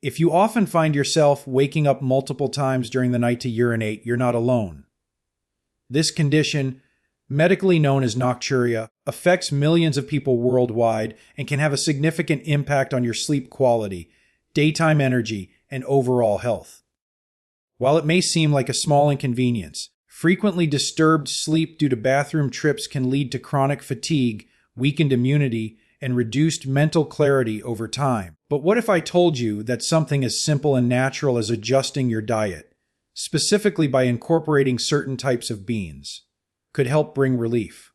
If you often find yourself waking up multiple times during the night to urinate, you're not alone. This condition, medically known as nocturia, affects millions of people worldwide and can have a significant impact on your sleep quality, daytime energy, and overall health. While it may seem like a small inconvenience, frequently disturbed sleep due to bathroom trips can lead to chronic fatigue, weakened immunity, and reduced mental clarity over time. But what if I told you that something as simple and natural as adjusting your diet, specifically by incorporating certain types of beans, could help bring relief?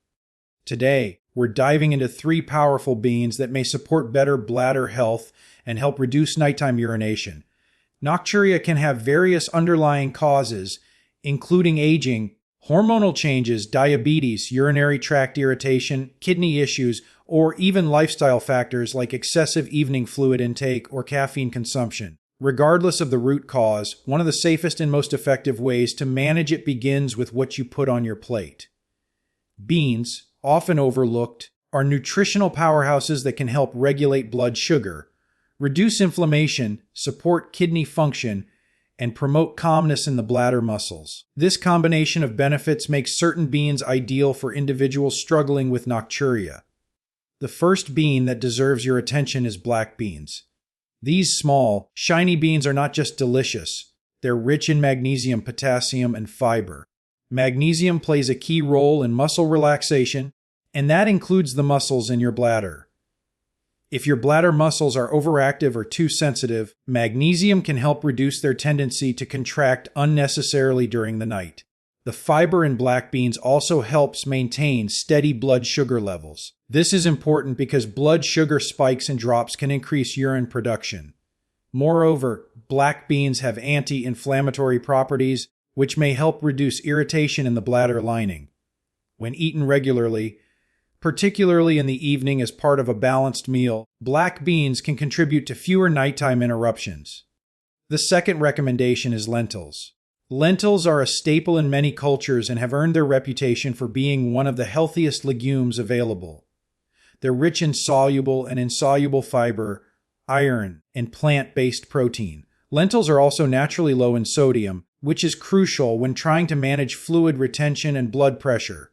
Today, we're diving into 3 powerful beans that may support better bladder health and help reduce nighttime urination. Nocturia can have various underlying causes, including aging, hormonal changes, diabetes, urinary tract irritation, kidney issues, or even lifestyle factors like excessive evening fluid intake or caffeine consumption. Regardless of the root cause, one of the safest and most effective ways to manage it begins with what you put on your plate. Beans, often overlooked, are nutritional powerhouses that can help regulate blood sugar, reduce inflammation, support kidney function, and promote calmness in the bladder muscles. This combination of benefits makes certain beans ideal for individuals struggling with nocturia. The first bean that deserves your attention is black beans. These small, shiny beans are not just delicious, they're rich in magnesium, potassium, and fiber. Magnesium plays a key role in muscle relaxation, and that includes the muscles in your bladder. If your bladder muscles are overactive or too sensitive, magnesium can help reduce their tendency to contract unnecessarily during the night. The fiber in black beans also helps maintain steady blood sugar levels. This is important because blood sugar spikes and drops can increase urine production. Moreover, black beans have anti-inflammatory properties, which may help reduce irritation in the bladder lining. When eaten regularly, particularly in the evening as part of a balanced meal, black beans can contribute to fewer nighttime interruptions. The second recommendation is lentils. Lentils are a staple in many cultures and have earned their reputation for being one of the healthiest legumes available. They're rich in soluble and insoluble fiber, iron, and plant-based protein. Lentils are also naturally low in sodium, which is crucial when trying to manage fluid retention and blood pressure,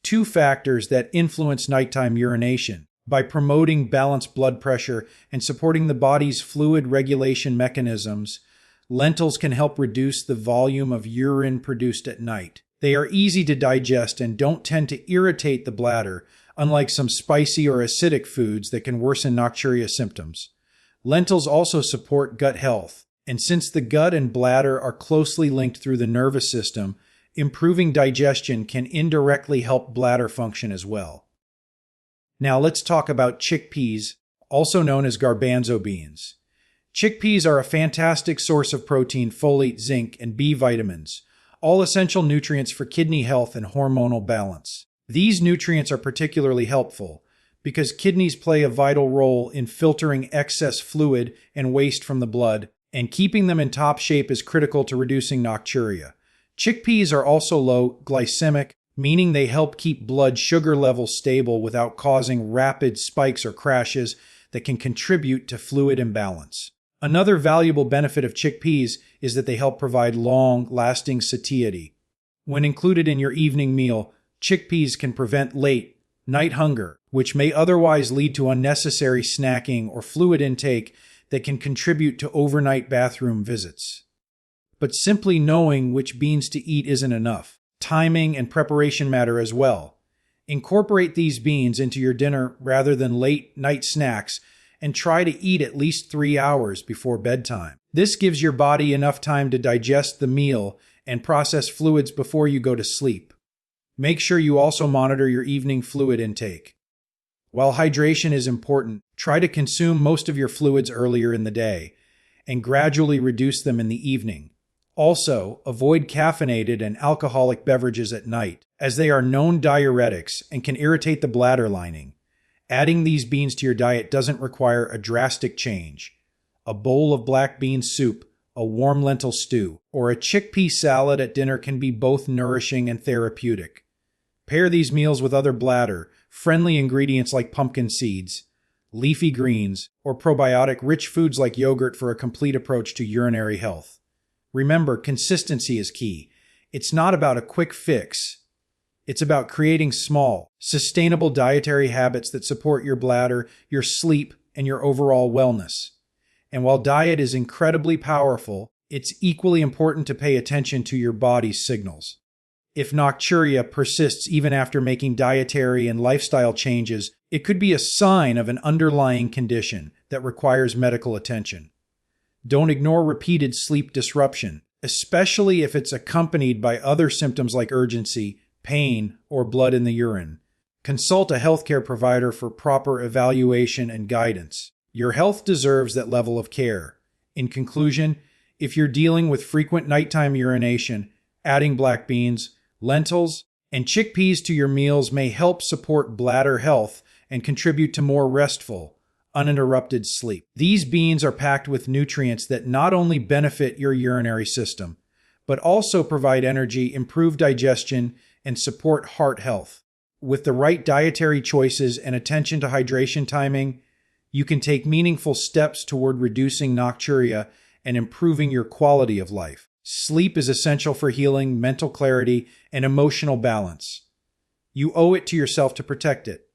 2 factors that influence nighttime urination. By promoting balanced blood pressure and supporting the body's fluid regulation mechanisms, lentils can help reduce the volume of urine produced at night. They are easy to digest and don't tend to irritate the bladder, unlike some spicy or acidic foods that can worsen nocturia symptoms. Lentils also support gut health, and since the gut and bladder are closely linked through the nervous system, improving digestion can indirectly help bladder function as well. Now let's talk about chickpeas, also known as garbanzo beans. Chickpeas are a fantastic source of protein, folate, zinc, and B vitamins, all essential nutrients for kidney health and hormonal balance. These nutrients are particularly helpful because kidneys play a vital role in filtering excess fluid and waste from the blood, and keeping them in top shape is critical to reducing nocturia. Chickpeas are also low glycemic, meaning they help keep blood sugar levels stable without causing rapid spikes or crashes that can contribute to fluid imbalance. Another valuable benefit of chickpeas is that they help provide long-lasting satiety. When included in your evening meal, chickpeas can prevent late night hunger, which may otherwise lead to unnecessary snacking or fluid intake that can contribute to overnight bathroom visits. But simply knowing which beans to eat isn't enough. Timing and preparation matter as well. Incorporate these beans into your dinner rather than late night snacks, and try to eat at least 3 hours before bedtime. This gives your body enough time to digest the meal and process fluids before you go to sleep. Make sure you also monitor your evening fluid intake. While hydration is important, try to consume most of your fluids earlier in the day and gradually reduce them in the evening. Also, avoid caffeinated and alcoholic beverages at night, as they are known diuretics and can irritate the bladder lining. Adding these beans to your diet doesn't require a drastic change. A bowl of black bean soup, a warm lentil stew, or a chickpea salad at dinner can be both nourishing and therapeutic. Pair these meals with other bladder-friendly ingredients like pumpkin seeds, leafy greens, or probiotic-rich foods like yogurt for a complete approach to urinary health. Remember, consistency is key. It's not about a quick fix. It's about creating small, sustainable dietary habits that support your bladder, your sleep, and your overall wellness. And while diet is incredibly powerful, it's equally important to pay attention to your body's signals. If nocturia persists even after making dietary and lifestyle changes, it could be a sign of an underlying condition that requires medical attention. Don't ignore repeated sleep disruption, especially if it's accompanied by other symptoms like urgency, pain, or blood in the urine. Consult a healthcare provider for proper evaluation and guidance. Your health deserves that level of care. In conclusion, if you're dealing with frequent nighttime urination, adding black beans, lentils, and chickpeas to your meals may help support bladder health and contribute to more restful, uninterrupted sleep. These beans are packed with nutrients that not only benefit your urinary system, but also provide energy, improve digestion, and support heart health. With the right dietary choices and attention to hydration timing, you can take meaningful steps toward reducing nocturia and improving your quality of life. Sleep is essential for healing, mental clarity, and emotional balance. You owe it to yourself to protect it.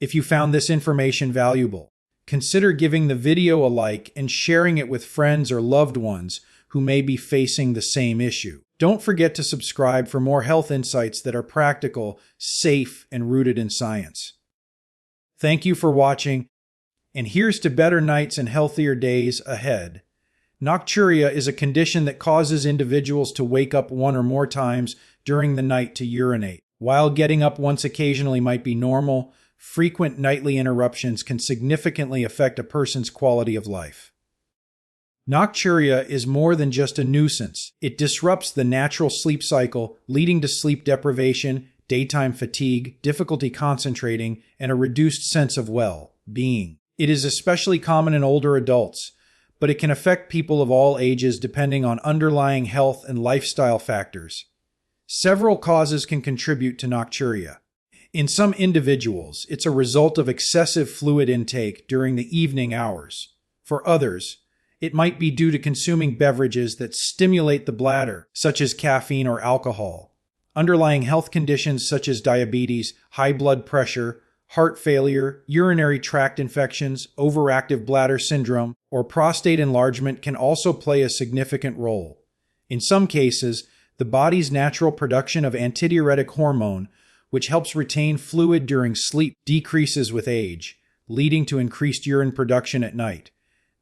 If you found this information valuable, consider giving the video a like and sharing it with friends or loved ones who may be facing the same issue. Don't forget to subscribe for more health insights that are practical, safe, and rooted in science. Thank you for watching, and here's to better nights and healthier days ahead. Nocturia is a condition that causes individuals to wake up one or more times during the night to urinate. While getting up once occasionally might be normal, frequent nightly interruptions can significantly affect a person's quality of life. Nocturia is more than just a nuisance. It disrupts the natural sleep cycle, leading to sleep deprivation, daytime fatigue, difficulty concentrating, and a reduced sense of well-being. It is especially common in older adults, but it can affect people of all ages depending on underlying health and lifestyle factors. Several causes can contribute to nocturia. In some individuals, it's a result of excessive fluid intake during the evening hours. For others, it might be due to consuming beverages that stimulate the bladder, such as caffeine or alcohol. Underlying health conditions such as diabetes, high blood pressure, heart failure, urinary tract infections, overactive bladder syndrome, or prostate enlargement can also play a significant role. In some cases, the body's natural production of antidiuretic hormone, which helps retain fluid during sleep, decreases with age, leading to increased urine production at night.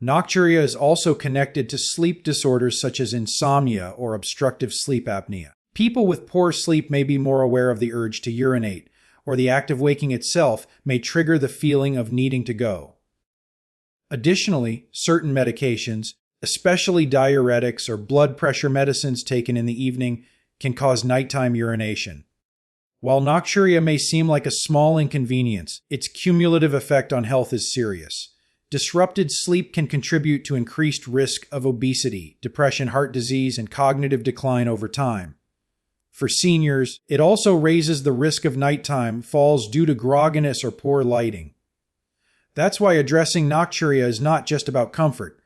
Nocturia is also connected to sleep disorders such as insomnia or obstructive sleep apnea. People with poor sleep may be more aware of the urge to urinate, or the act of waking itself may trigger the feeling of needing to go. Additionally, certain medications, especially diuretics or blood pressure medicines taken in the evening, can cause nighttime urination. While nocturia may seem like a small inconvenience, its cumulative effect on health is serious. Disrupted sleep can contribute to increased risk of obesity, depression, heart disease, and cognitive decline over time. For seniors, it also raises the risk of nighttime falls due to grogginess or poor lighting. That's why addressing nocturia is not just about comfort.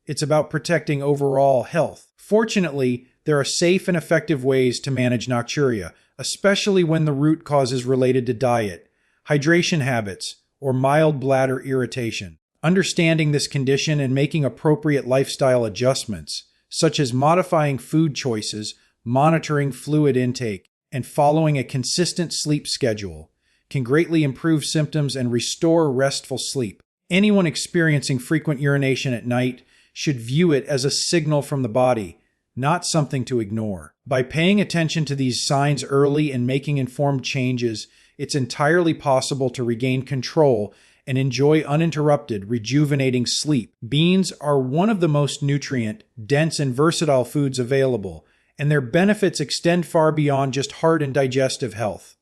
It's about protecting overall health. Fortunately, there are safe and effective ways to manage nocturia, especially when the root cause is related to diet, hydration habits, or mild bladder irritation. Understanding this condition and making appropriate lifestyle adjustments, such as modifying food choices, monitoring fluid intake, and following a consistent sleep schedule, can greatly improve symptoms and restore restful sleep. Anyone experiencing frequent urination at night should view it as a signal from the body, not something to ignore. By paying attention to these signs early and making informed changes, it's entirely possible to regain control and enjoy uninterrupted, rejuvenating sleep. Beans are one of the most nutrient, dense, and versatile foods available, and their benefits extend far beyond just heart and digestive health.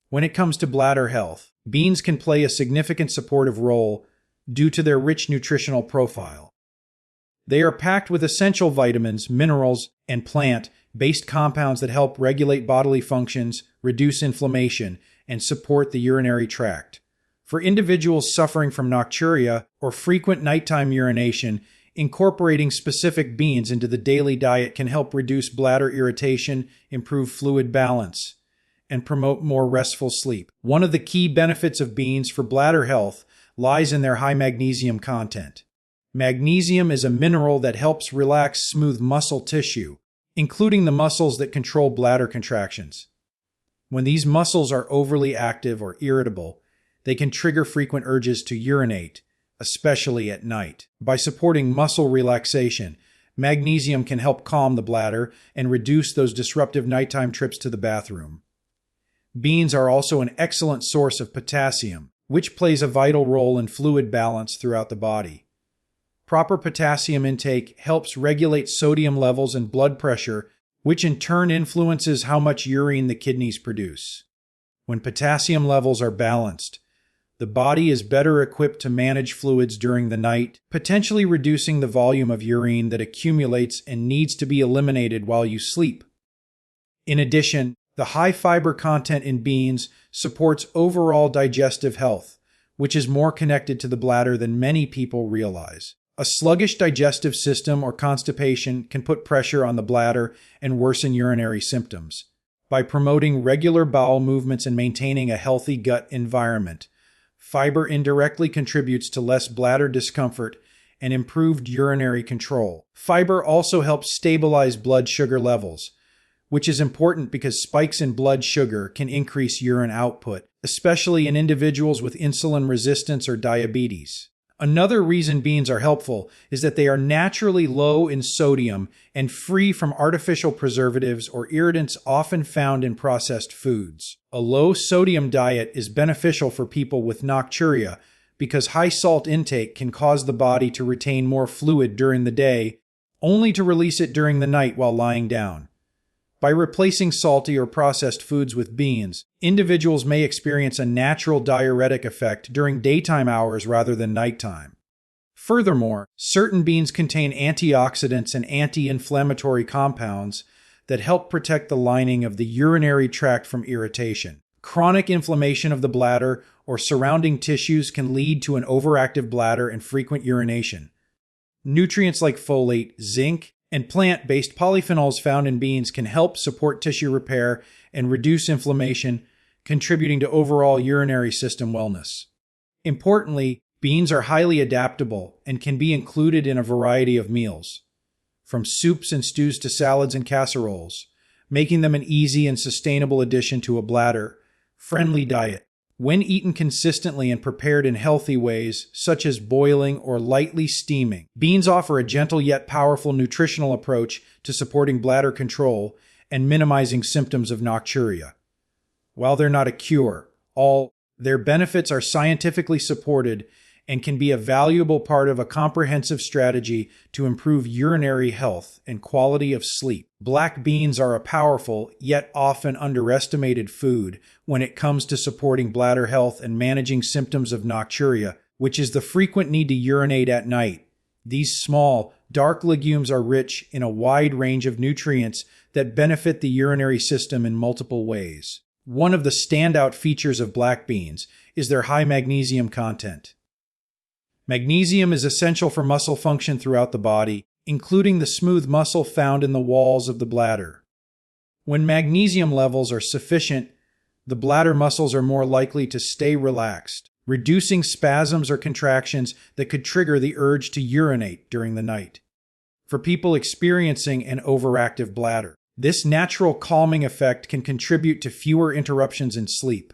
When it comes to bladder health, beans can play a significant supportive role due to their rich nutritional profile. They are packed with essential vitamins, minerals, and plant-based compounds that help regulate bodily functions, reduce inflammation, and support the urinary tract. For individuals suffering from nocturia or frequent nighttime urination, incorporating specific beans into the daily diet can help reduce bladder irritation, improve fluid balance, and promote more restful sleep. One of the key benefits of beans for bladder health lies in their high magnesium content. Magnesium is a mineral that helps relax smooth muscle tissue, including the muscles that control bladder contractions. When these muscles are overly active or irritable, they can trigger frequent urges to urinate, especially at night. By supporting muscle relaxation, magnesium can help calm the bladder and reduce those disruptive nighttime trips to the bathroom. Beans are also an excellent source of potassium, which plays a vital role in fluid balance throughout the body. Proper potassium intake helps regulate sodium levels and blood pressure, which in turn influences how much urine the kidneys produce. When potassium levels are balanced, the body is better equipped to manage fluids during the night, potentially reducing the volume of urine that accumulates and needs to be eliminated while you sleep. In addition, the high fiber content in beans supports overall digestive health, which is more connected to the bladder than many people realize. A sluggish digestive system or constipation can put pressure on the bladder and worsen urinary symptoms. By promoting regular bowel movements and maintaining a healthy gut environment, fiber indirectly contributes to less bladder discomfort and improved urinary control. Fiber also helps stabilize blood sugar levels, which is important because spikes in blood sugar can increase urine output, especially in individuals with insulin resistance or diabetes. Another reason beans are helpful is that they are naturally low in sodium and free from artificial preservatives or irritants often found in processed foods. A low sodium diet is beneficial for people with nocturia because high salt intake can cause the body to retain more fluid during the day, only to release it during the night while lying down. By replacing salty or processed foods with beans, individuals may experience a natural diuretic effect during daytime hours rather than nighttime. Furthermore, certain beans contain antioxidants and anti-inflammatory compounds that help protect the lining of the urinary tract from irritation. Chronic inflammation of the bladder or surrounding tissues can lead to an overactive bladder and frequent urination. Nutrients like folate, zinc, and plant-based polyphenols found in beans can help support tissue repair and reduce inflammation, contributing to overall urinary system wellness. Importantly, beans are highly adaptable and can be included in a variety of meals, from soups and stews to salads and casseroles, making them an easy and sustainable addition to a bladder-friendly diet. When eaten consistently and prepared in healthy ways, such as boiling or lightly steaming, beans offer a gentle yet powerful nutritional approach to supporting bladder control and minimizing symptoms of nocturia. While they're not a cure, all their benefits are scientifically supported and can be a valuable part of a comprehensive strategy to improve urinary health and quality of sleep. Black beans are a powerful, yet often underestimated food when it comes to supporting bladder health and managing symptoms of nocturia, which is the frequent need to urinate at night. These small, dark legumes are rich in a wide range of nutrients that benefit the urinary system in multiple ways. One of the standout features of black beans is their high magnesium content. Magnesium is essential for muscle function throughout the body, including the smooth muscle found in the walls of the bladder. When magnesium levels are sufficient, the bladder muscles are more likely to stay relaxed, reducing spasms or contractions that could trigger the urge to urinate during the night. For people experiencing an overactive bladder, this natural calming effect can contribute to fewer interruptions in sleep.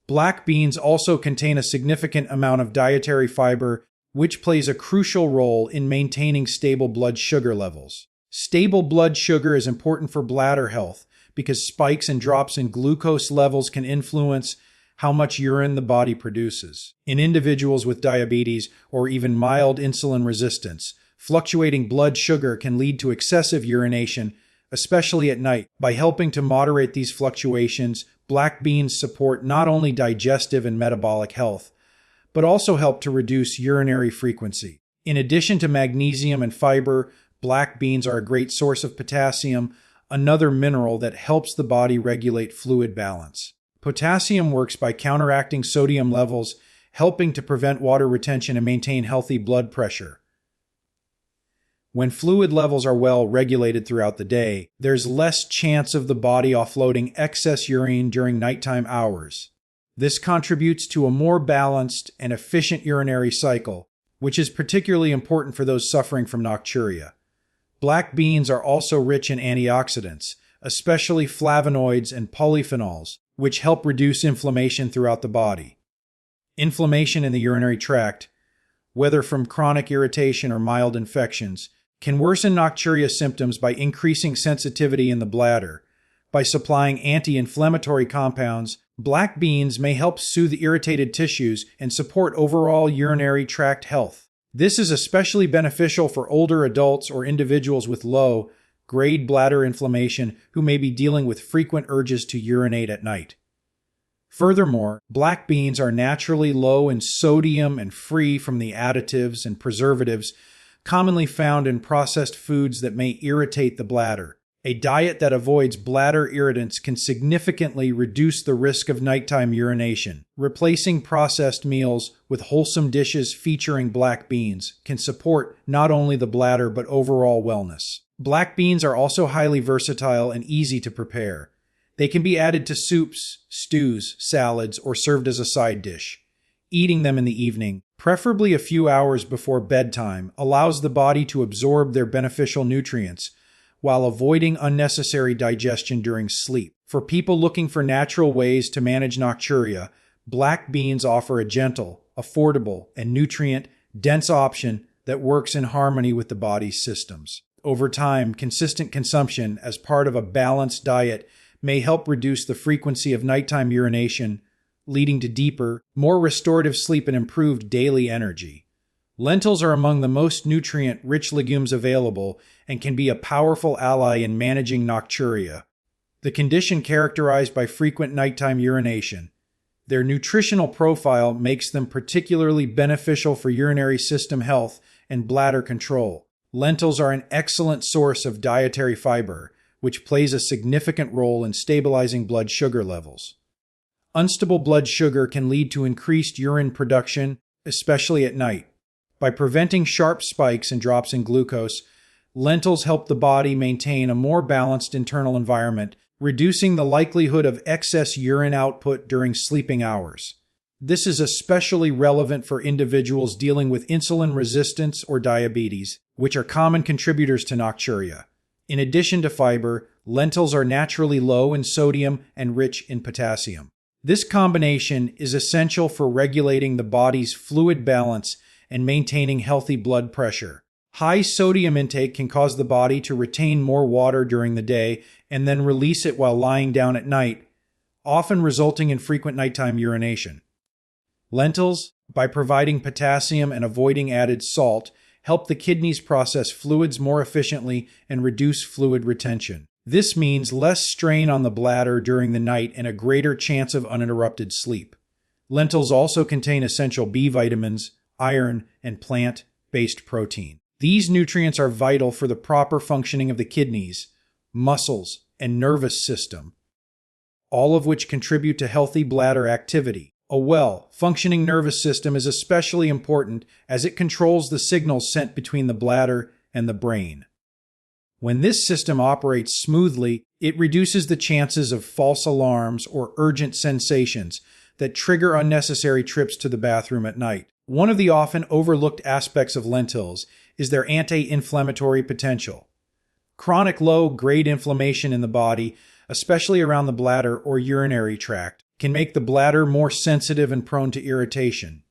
Black beans also contain a significant amount of dietary fiber, which plays a crucial role in maintaining stable blood sugar levels. Stable blood sugar is important for bladder health because spikes and drops in glucose levels can influence how much urine the body produces. In individuals with diabetes or even mild insulin resistance, fluctuating blood sugar can lead to excessive urination, especially at night. By helping to moderate these fluctuations, black beans support not only digestive and metabolic health, but also help to reduce urinary frequency. In addition to magnesium and fiber, black beans are a great source of potassium, another mineral that helps the body regulate fluid balance. Potassium works by counteracting sodium levels, helping to prevent water retention and maintain healthy blood pressure. When fluid levels are well regulated throughout the day, there's less chance of the body offloading excess urine during nighttime hours. This contributes to a more balanced and efficient urinary cycle, which is particularly important for those suffering from nocturia. Black beans are also rich in antioxidants, especially flavonoids and polyphenols, which help reduce inflammation throughout the body. Inflammation in the urinary tract, whether from chronic irritation or mild infections, can worsen nocturia symptoms by increasing sensitivity in the bladder. By supplying anti-inflammatory compounds, black beans may help soothe irritated tissues and support overall urinary tract health. This is especially beneficial for older adults or individuals with low-grade bladder inflammation who may be dealing with frequent urges to urinate at night. Furthermore, black beans are naturally low in sodium and free from the additives and preservatives commonly found in processed foods that may irritate the bladder. A diet that avoids bladder irritants can significantly reduce the risk of nighttime urination. Replacing processed meals with wholesome dishes featuring black beans can support not only the bladder but overall wellness. Black beans are also highly versatile and easy to prepare. They can be added to soups, stews, salads, or served as a side dish. Eating them in the evening, preferably a few hours before bedtime, allows the body to absorb their beneficial nutrients while avoiding unnecessary digestion during sleep. For people looking for natural ways to manage nocturia, black beans offer a gentle, affordable, and nutrient-dense option that works in harmony with the body's systems. Over time, consistent consumption as part of a balanced diet may help reduce the frequency of nighttime urination, leading to deeper, more restorative sleep and improved daily energy. Lentils are among the most nutrient-rich legumes available and can be a powerful ally in managing nocturia, the condition characterized by frequent nighttime urination. Their nutritional profile makes them particularly beneficial for urinary system health and bladder control. Lentils are an excellent source of dietary fiber, which plays a significant role in stabilizing blood sugar levels. Unstable blood sugar can lead to increased urine production, especially at night. By preventing sharp spikes and drops in glucose, lentils help the body maintain a more balanced internal environment, reducing the likelihood of excess urine output during sleeping hours. This is especially relevant for individuals dealing with insulin resistance or diabetes, which are common contributors to nocturia. In addition to fiber, lentils are naturally low in sodium and rich in potassium. This combination is essential for regulating the body's fluid balance and maintaining healthy blood pressure. High sodium intake can cause the body to retain more water during the day and then release it while lying down at night, often resulting in frequent nighttime urination. Lentils, by providing potassium and avoiding added salt, help the kidneys process fluids more efficiently and reduce fluid retention. This means less strain on the bladder during the night and a greater chance of uninterrupted sleep. Lentils also contain essential B vitamins, iron, and plant-based protein. These nutrients are vital for the proper functioning of the kidneys, muscles, and nervous system, all of which contribute to healthy bladder activity. A well-functioning nervous system is especially important as it controls the signals sent between the bladder and the brain. When this system operates smoothly, it reduces the chances of false alarms or urgent sensations that trigger unnecessary trips to the bathroom at night. One of the often overlooked aspects of lentils is their anti-inflammatory potential. Chronic low-grade inflammation in the body, especially around the bladder or urinary tract, can make the bladder more sensitive and prone to irritation.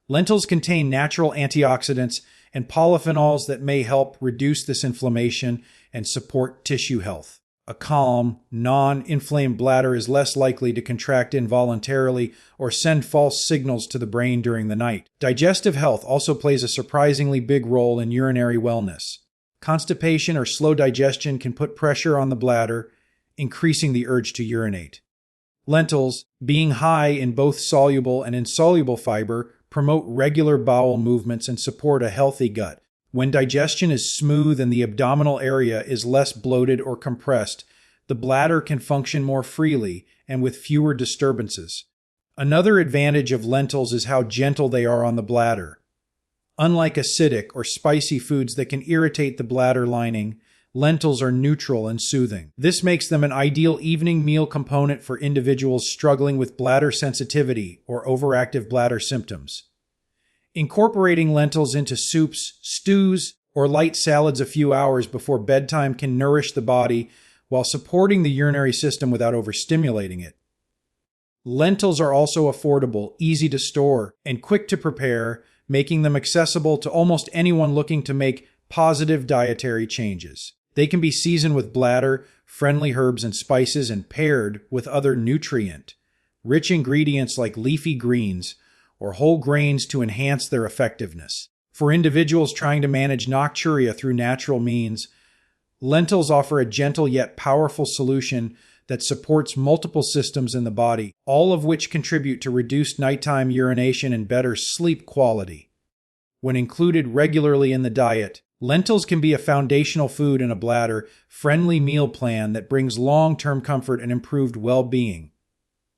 Lentils contain natural antioxidants and polyphenols that may help reduce this inflammation and support tissue health. A calm, non-inflamed bladder is less likely to contract involuntarily or send false signals to the brain during the night. Digestive health also plays a surprisingly big role in urinary wellness. Constipation or slow digestion can put pressure on the bladder, increasing the urge to urinate. Lentils, being high in both soluble and insoluble fiber, promote regular bowel movements and support a healthy gut. When digestion is smooth and the abdominal area is less bloated or compressed, the bladder can function more freely and with fewer disturbances. Another advantage of lentils is how gentle they are on the bladder. Unlike acidic or spicy foods that can irritate the bladder lining, lentils are neutral and soothing. This makes them an ideal evening meal component for individuals struggling with bladder sensitivity or overactive bladder symptoms. Incorporating lentils into soups, stews, or light salads a few hours before bedtime can nourish the body while supporting the urinary system without overstimulating it. Lentils are also affordable, easy to store, and quick to prepare, making them accessible to almost anyone looking to make positive dietary changes. They can be seasoned with bladder-friendly herbs and spices and paired with other nutrient-rich ingredients like leafy greens or whole grains to enhance their effectiveness. For individuals trying to manage nocturia through natural means, lentils offer a gentle yet powerful solution that supports multiple systems in the body, all of which contribute to reduced nighttime urination and better sleep quality. When included regularly in the diet, lentils can be a foundational food in a bladder-friendly meal plan that brings long-term comfort and improved well-being.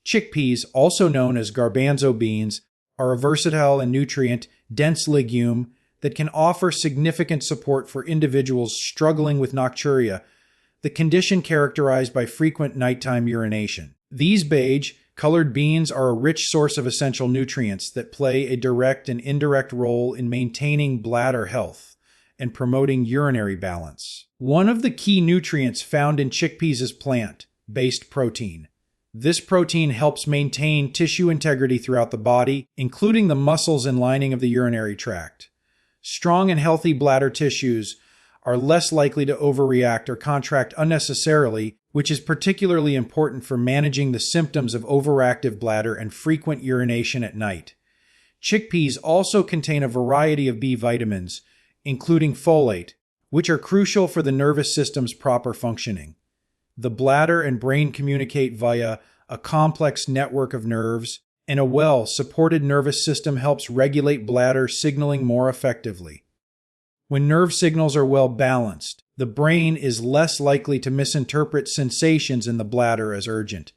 Chickpeas, also known as garbanzo beans, are a versatile and nutrient-dense legume that can offer significant support for individuals struggling with nocturia, the condition characterized by frequent nighttime urination. These beige-colored beans are a rich source of essential nutrients that play a direct and indirect role in maintaining bladder health and promoting urinary balance. One of the key nutrients found in chickpeas is plant-based protein. This protein helps maintain tissue integrity throughout the body, including the muscles and lining of the urinary tract. Strong and healthy bladder tissues are less likely to overreact or contract unnecessarily, which is particularly important for managing the symptoms of overactive bladder and frequent urination at night. Chickpeas also contain a variety of B vitamins, including folate, which are crucial for the nervous system's proper functioning. The bladder and brain communicate via a complex network of nerves, and a well-supported nervous system helps regulate bladder signaling more effectively. When nerve signals are well balanced, the brain is less likely to misinterpret sensations in the bladder as urgent,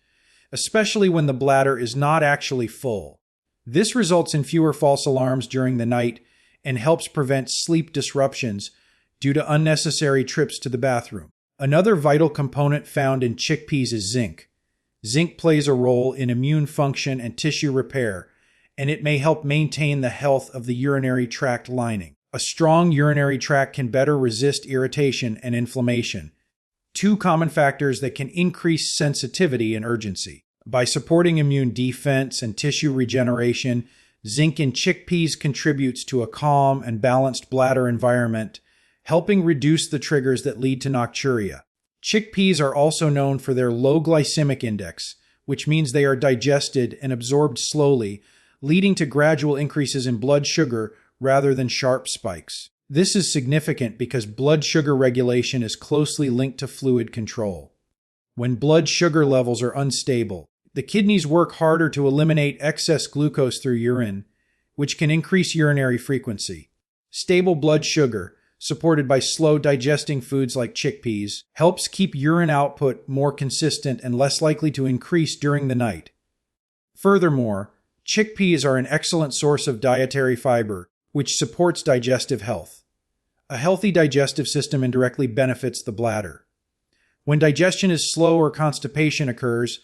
especially when the bladder is not actually full. This results in fewer false alarms during the night and helps prevent sleep disruptions due to unnecessary trips to the bathroom. Another vital component found in chickpeas is zinc. Zinc plays a role in immune function and tissue repair, and it may help maintain the health of the urinary tract lining. A strong urinary tract can better resist irritation and inflammation, two common factors that can increase sensitivity and urgency. By supporting immune defense and tissue regeneration, zinc in chickpeas contributes to a calm and balanced bladder environment, helping reduce the triggers that lead to nocturia. Chickpeas are also known for their low glycemic index, which means they are digested and absorbed slowly, leading to gradual increases in blood sugar rather than sharp spikes. This is significant because blood sugar regulation is closely linked to fluid control. When blood sugar levels are unstable, the kidneys work harder to eliminate excess glucose through urine, which can increase urinary frequency. Stable blood sugar, supported by slow digesting foods like chickpeas, helps keep urine output more consistent and less likely to increase during the night. Furthermore, chickpeas are an excellent source of dietary fiber, which supports digestive health. A healthy digestive system indirectly benefits the bladder. When digestion is slow or constipation occurs,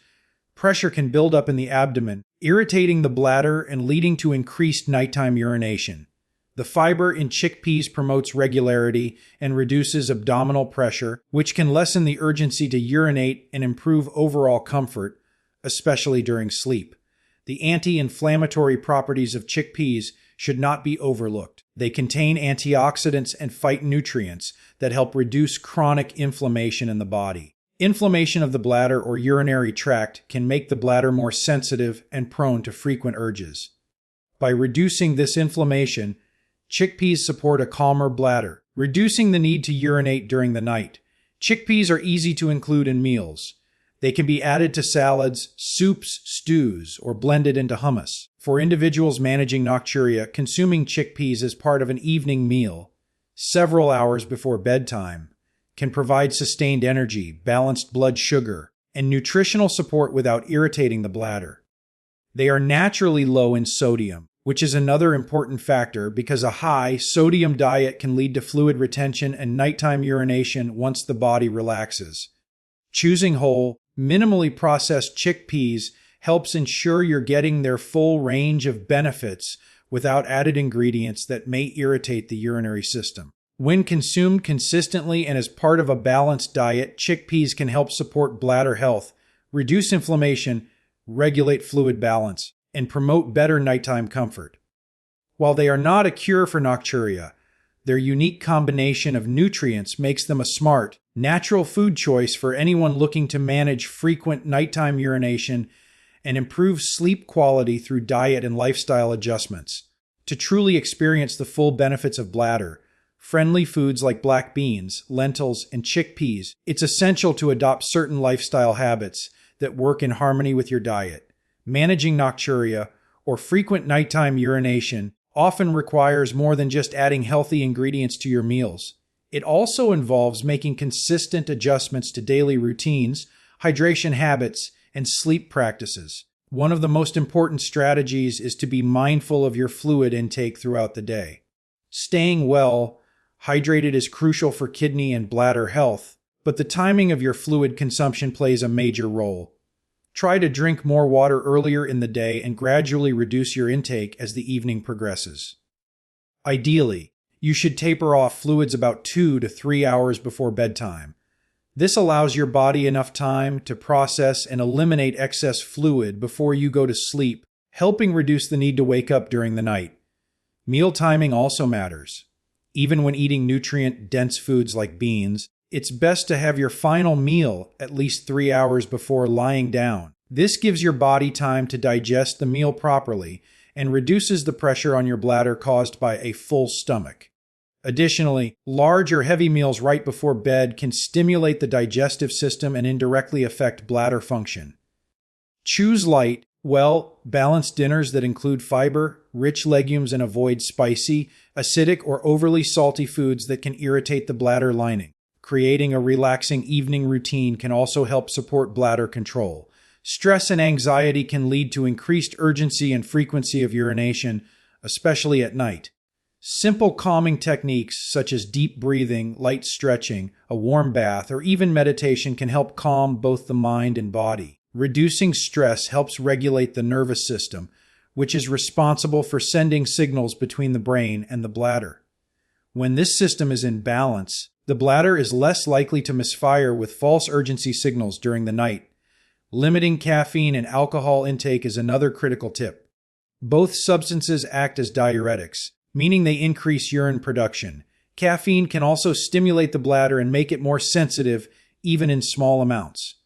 pressure can build up in the abdomen, irritating the bladder and leading to increased nighttime urination. The fiber in chickpeas promotes regularity and reduces abdominal pressure, which can lessen the urgency to urinate and improve overall comfort, especially during sleep. The anti-inflammatory properties of chickpeas should not be overlooked. They contain antioxidants and phytonutrients that help reduce chronic inflammation in the body. Inflammation of the bladder or urinary tract can make the bladder more sensitive and prone to frequent urges. By reducing this inflammation, chickpeas support a calmer bladder, reducing the need to urinate during the night. Chickpeas are easy to include in meals. They can be added to salads, soups, stews, or blended into hummus. For individuals managing nocturia, consuming chickpeas as part of an evening meal, several hours before bedtime, can provide sustained energy, balanced blood sugar, and nutritional support without irritating the bladder. They are naturally low in sodium, which is another important factor because a high sodium diet can lead to fluid retention and nighttime urination once the body relaxes. Choosing whole, minimally processed chickpeas helps ensure you're getting their full range of benefits without added ingredients that may irritate the urinary system. When consumed consistently and as part of a balanced diet, chickpeas can help support bladder health, reduce inflammation, regulate fluid balance, and promote better nighttime comfort. While they are not a cure for nocturia, their unique combination of nutrients makes them a smart, natural food choice for anyone looking to manage frequent nighttime urination and improve sleep quality through diet and lifestyle adjustments. To truly experience the full benefits of bladder, friendly foods like black beans, lentils, and chickpeas, it's essential to adopt certain lifestyle habits that work in harmony with your diet. Managing nocturia, or frequent nighttime urination, often requires more than just adding healthy ingredients to your meals. It also involves making consistent adjustments to daily routines, hydration habits, and sleep practices. One of the most important strategies is to be mindful of your fluid intake throughout the day. Staying well hydrated is crucial for kidney and bladder health, but the timing of your fluid consumption plays a major role. Try to drink more water earlier in the day and gradually reduce your intake as the evening progresses. Ideally, you should taper off fluids about 2 to 3 hours before bedtime. This allows your body enough time to process and eliminate excess fluid before you go to sleep, helping reduce the need to wake up during the night. Meal timing also matters. Even when eating nutrient-dense foods like beans, it's best to have your final meal at least 3 hours before lying down. This gives your body time to digest the meal properly and reduces the pressure on your bladder caused by a full stomach. Additionally, large or heavy meals right before bed can stimulate the digestive system and indirectly affect bladder function. Choose light, balanced dinners that include fiber, rich legumes, and avoid spicy, acidic, or overly salty foods that can irritate the bladder lining. Creating a relaxing evening routine can also help support bladder control. Stress and anxiety can lead to increased urgency and frequency of urination, especially at night. Simple calming techniques such as deep breathing, light stretching, a warm bath, or even meditation can help calm both the mind and body. Reducing stress helps regulate the nervous system, which is responsible for sending signals between the brain and the bladder. When this system is in balance, the bladder is less likely to misfire with false urgency signals during the night. Limiting caffeine and alcohol intake is another critical tip. Both substances act as diuretics, meaning they increase urine production. Caffeine can also stimulate the bladder and make it more sensitive, even in small amounts.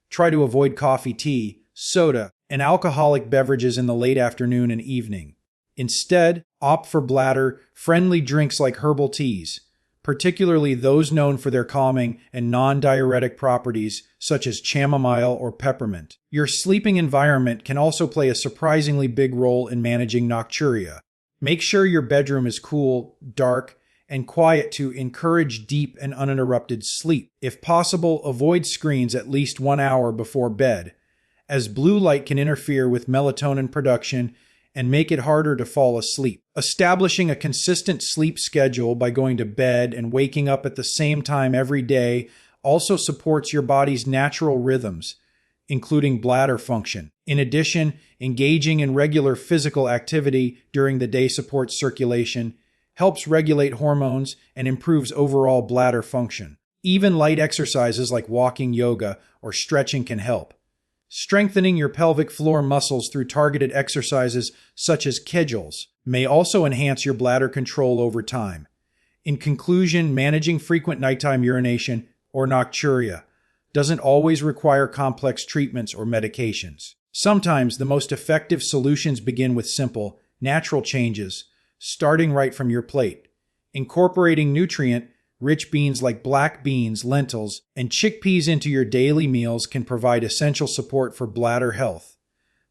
Try to avoid coffee, tea, soda, and alcoholic beverages in the late afternoon and evening. Instead, opt for bladder-friendly drinks like herbal teas, particularly those known for their calming and non-diuretic properties such as chamomile or peppermint. Your sleeping environment can also play a surprisingly big role in managing nocturia. Make sure your bedroom is cool, dark, and quiet to encourage deep and uninterrupted sleep. If possible, avoid screens at least 1 hour before bed, as blue light can interfere with melatonin production and make it harder to fall asleep. Establishing a consistent sleep schedule by going to bed and waking up at the same time every day also supports your body's natural rhythms, including bladder function. In addition, engaging in regular physical activity during the day supports circulation, helps regulate hormones, and improves overall bladder function. Even light exercises like walking, yoga, or stretching can help. Strengthening your pelvic floor muscles through targeted exercises such as Kegels may also enhance your bladder control over time. In conclusion, managing frequent nighttime urination, or nocturia, doesn't always require complex treatments or medications. Sometimes the most effective solutions begin with simple, natural changes, starting right from your plate. Incorporating nutrient-rich beans like black beans, lentils, and chickpeas into your daily meals can provide essential support for bladder health.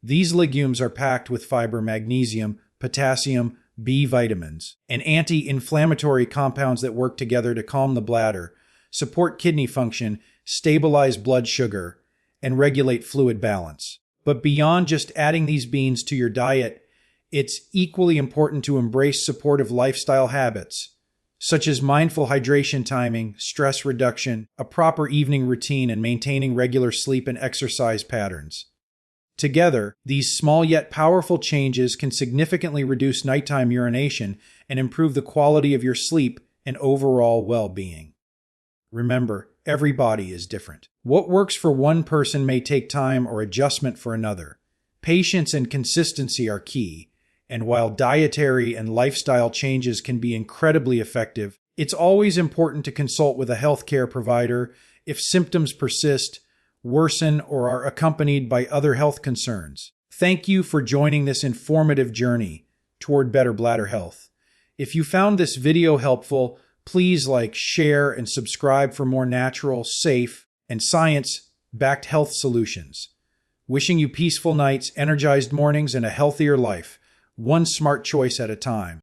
These legumes are packed with fiber, magnesium, potassium, B vitamins, and anti-inflammatory compounds that work together to calm the bladder, support kidney function, stabilize blood sugar, and regulate fluid balance. But beyond just adding these beans to your diet, it's equally important to embrace supportive lifestyle habits, such as mindful hydration timing, stress reduction, a proper evening routine, and maintaining regular sleep and exercise patterns. Together, these small yet powerful changes can significantly reduce nighttime urination and improve the quality of your sleep and overall well-being. Remember, every body is different. What works for one person may take time or adjustment for another. Patience and consistency are key, and while dietary and lifestyle changes can be incredibly effective, it's always important to consult with a healthcare provider if symptoms persist, worsen, or are accompanied by other health concerns. Thank you for joining this informative journey toward better bladder health. If you found this video helpful, please like, share, and subscribe for more natural, safe, and science-backed health solutions. Wishing you peaceful nights, energized mornings, and a healthier life, one smart choice at a time.